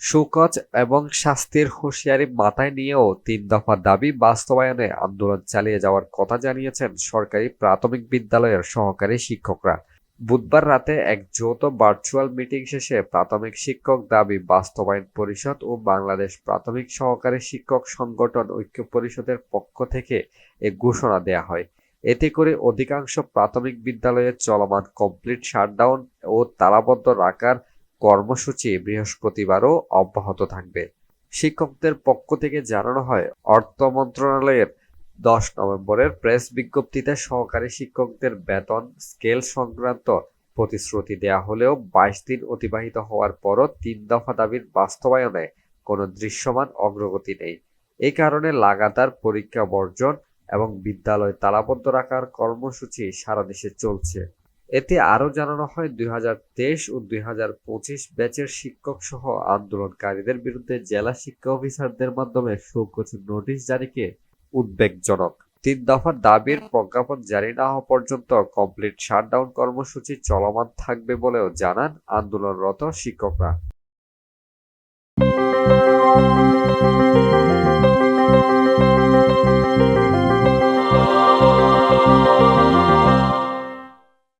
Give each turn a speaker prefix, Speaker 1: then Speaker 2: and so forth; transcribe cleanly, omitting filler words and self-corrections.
Speaker 1: Show cause এবং শাস্তির হুঁশিয়ারি মাথায় নিয়েও ৩ দফা দাবি বাস্তবায়নে আন্দোলন চালিয়ে যাওয়ার কথা জানিয়েছেন সরকারি প্রাথমিক বিদ্যালয়ের সহকারী শিক্ষকরা। বুধবার রাতে এক যৌথ ভার্চুয়াল মিটিং শেষে প্রাথমিক শিক্ষক দাবি বাস্তবায়ন পরিষদ ও বাংলাদেশ প্রাথমিক সহকারী শিক্ষক সংগঠন ঐক্য পরিষদের পক্ষ থেকে এ ঘোষণা দেয়া হয়। এতে করে অধিকাংশ প্রাথমিক বিদ্যালয়ে চলমান কমপ্লিট শাটডাউন ও তালাবদ্ধ রাখার কর্মসূচি বৃহস্পতিবারও অব্যাহত থাকবে। শিক্ষকদের পক্ষ থেকে জানানো হয়, অর্থ মন্ত্রণালয়ের ১০ নভেম্বরের প্রেস বিজ্ঞপ্তিতে সহকারী শিক্ষকদের বেতন স্কেল সংক্রান্ত প্রতিশ্রুতি দেয়া হলেও ২২ দিন অতিবাহিত হওয়ার পরও ৩ দফা দাবির বাস্তবায়নে কোনো দৃশ্যমান অগ্রগতি নেই। এ কারণে লাগাতার পরীক্ষা বর্জন এবং বিদ্যালয় তালাবদ্ধ রাখার কর্মসূচি সারা দেশে চলছে। এতে আরও জানানো হয়, ২০২৩ ও ২০২৫ ব্যাচের শিক্ষকসহ আন্দোলনকারীদের বিরুদ্ধে জেলা শিক্ষা অফিসারদের মাধ্যমে শোকজ নোটিশ জারিকে উদ্বেগজনক। ৩ দফা দাবির প্রজ্ঞাপন জারি না হওয়া পর্যন্ত কমপ্লিট শাটডাউন কর্মসূচি চলমান থাকবে বলেও জানান আন্দোলনরত শিক্ষকরা।